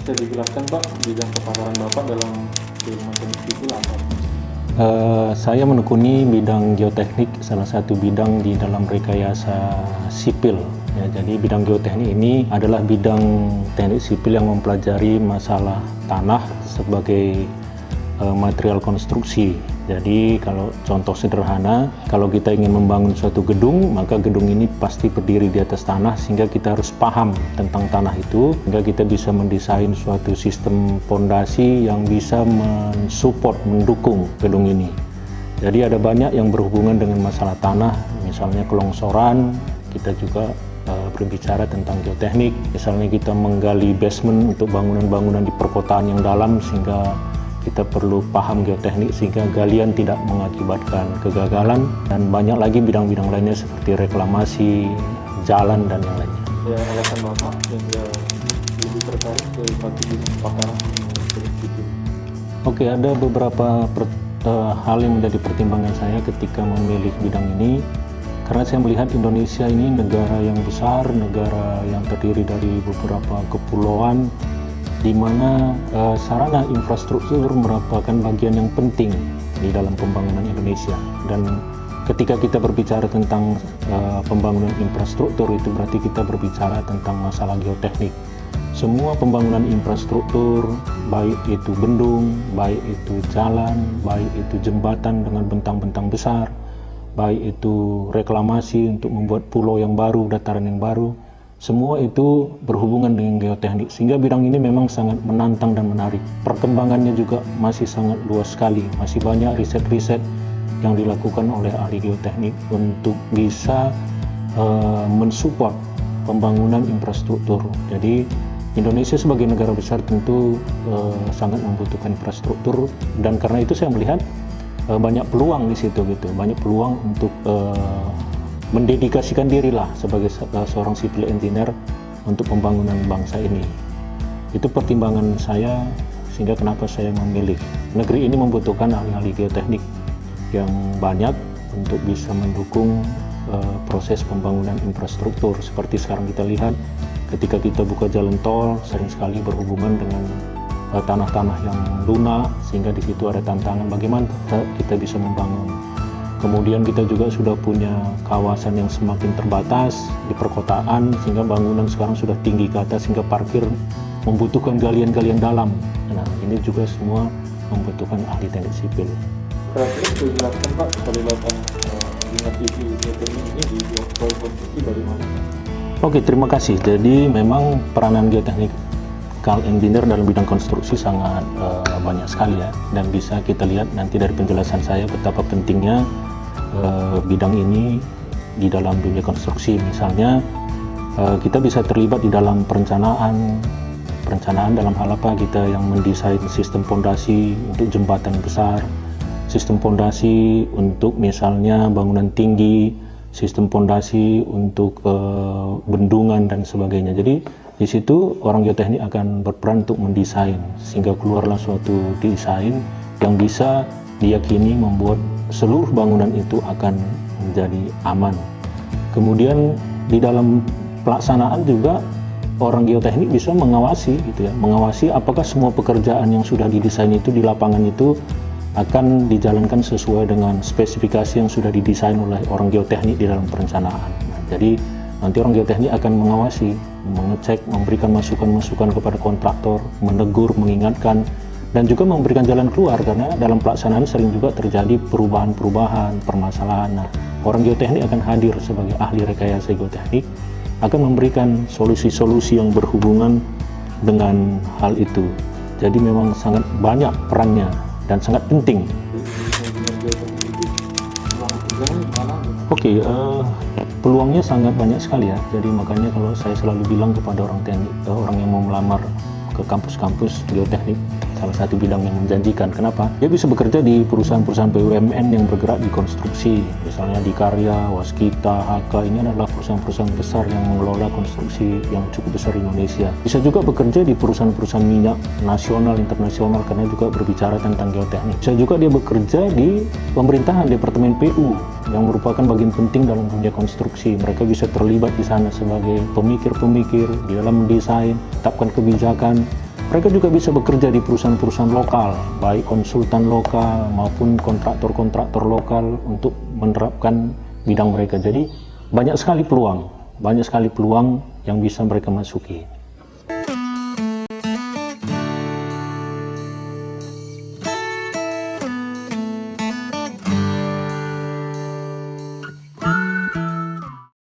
Bisa dijelaskan Pak, bidang kepakaran Bapak dalam keilmuan teknik sipil apa? Saya menekuni bidang geoteknik, salah satu bidang di dalam rekayasa sipil. Ya, jadi bidang geoteknik ini adalah bidang teknik sipil yang mempelajari masalah tanah sebagai material konstruksi. Jadi kalau contoh sederhana, kalau kita ingin membangun suatu gedung, maka gedung ini pasti berdiri di atas tanah, sehingga kita harus paham tentang tanah itu, sehingga kita bisa mendesain suatu sistem pondasi yang bisa mensupport, mendukung gedung ini. Jadi ada banyak yang berhubungan dengan masalah tanah, misalnya kelongsoran, kita juga berbicara tentang geoteknik, misalnya kita menggali basement untuk bangunan-bangunan di perkotaan yang dalam, sehingga kita perlu paham geoteknik sehingga galian tidak mengakibatkan kegagalan, dan banyak lagi bidang-bidang lainnya seperti reklamasi, jalan, dan yang lainnya. Ya, alasan Bapak sehingga lebih tertarik ke satu bidang kepakaran teknik sipil? Oke, ada beberapa hal yang menjadi pertimbangan saya ketika memilih bidang ini, karena saya melihat Indonesia ini negara yang besar, negara yang terdiri dari beberapa kepulauan, di mana sarana infrastruktur merupakan bagian yang penting di dalam pembangunan Indonesia. Dan ketika kita berbicara tentang pembangunan infrastruktur, itu berarti kita berbicara tentang masalah geoteknik. Semua pembangunan infrastruktur, baik itu bendung, baik itu jalan, baik itu jembatan dengan bentang-bentang besar, baik itu reklamasi untuk membuat pulau yang baru, dataran yang baru, semua itu berhubungan dengan geoteknik, sehingga bidang ini memang sangat menantang dan menarik. Perkembangannya juga masih sangat luas sekali, masih banyak riset-riset yang dilakukan oleh ahli geoteknik untuk bisa mensupport pembangunan infrastruktur. Jadi Indonesia sebagai negara besar tentu sangat membutuhkan infrastruktur, dan karena itu saya melihat banyak peluang di situ gitu, banyak peluang untuk mendedikasikan dirilah sebagai seorang civil engineer untuk pembangunan bangsa ini. Itu pertimbangan saya, sehingga kenapa saya memilih. Negeri ini membutuhkan ahli-ahli geoteknik yang banyak untuk bisa mendukung proses pembangunan infrastruktur. Seperti sekarang kita lihat, ketika kita buka jalan tol, sering sekali berhubungan dengan tanah-tanah yang lunak, sehingga di situ ada tantangan bagaimana kita bisa membangun. Kemudian kita juga sudah punya kawasan yang semakin terbatas di perkotaan, sehingga bangunan sekarang sudah tinggi ke atas, sehingga parkir membutuhkan galian-galian dalam. Nah, ini juga semua membutuhkan ahli teknik sipil. Terakhir, boleh jelaskan Pak kepada Bapak minat isi geoteknik ini di proyek konstruksi bagaimana? Oke, terima kasih. Jadi memang peranan geoteknik engineer dalam bidang konstruksi sangat banyak sekali ya, dan bisa kita lihat nanti dari penjelasan saya betapa pentingnya bidang ini di dalam dunia konstruksi. Misalnya kita bisa terlibat di dalam perencanaan dalam hal apa, kita yang mendesain sistem pondasi untuk jembatan besar, sistem pondasi untuk misalnya bangunan tinggi, sistem pondasi untuk bendungan dan sebagainya. Jadi di situ orang geoteknik akan berperan untuk mendesain, sehingga keluarlah suatu desain yang bisa diyakini membuat seluruh bangunan itu akan menjadi aman. Kemudian di dalam pelaksanaan juga orang geoteknik bisa mengawasi gitu ya, mengawasi apakah semua pekerjaan yang sudah didesain itu di lapangan itu akan dijalankan sesuai dengan spesifikasi yang sudah didesain oleh orang geoteknik di dalam perencanaan. Nah, jadi nanti orang geoteknik akan mengawasi, mengecek, memberikan masukan-masukan kepada kontraktor, menegur, mengingatkan, dan juga memberikan jalan keluar, karena dalam pelaksanaan sering juga terjadi perubahan-perubahan, permasalahan. Nah, orang geoteknik akan hadir sebagai ahli rekayasa geoteknik, akan memberikan solusi-solusi yang berhubungan dengan hal itu. Jadi memang sangat banyak perannya dan sangat penting. Oke, peluangnya sangat banyak sekali ya. Jadi makanya kalau saya selalu bilang kepada orang teknik, orang yang mau melamar ke kampus-kampus geoteknik, salah satu bidang yang menjanjikan. Kenapa? Dia bisa bekerja di perusahaan-perusahaan BUMN yang bergerak di konstruksi, misalnya di Karya, Waskita, HK. Ini adalah perusahaan-perusahaan besar yang mengelola konstruksi yang cukup besar di Indonesia. Bisa juga bekerja di perusahaan-perusahaan minyak nasional, internasional, karena juga berbicara tentang geoteknik. Bisa juga dia bekerja di pemerintahan, Departemen PU, yang merupakan bagian penting dalam dunia konstruksi. Mereka bisa terlibat di sana sebagai pemikir-pemikir di dalam mendesain, tetapkan kebijakan, Mereka juga bisa bekerja di perusahaan-perusahaan lokal, baik konsultan lokal maupun kontraktor-kontraktor lokal untuk menerapkan bidang mereka. Jadi banyak sekali peluang yang bisa mereka masuki.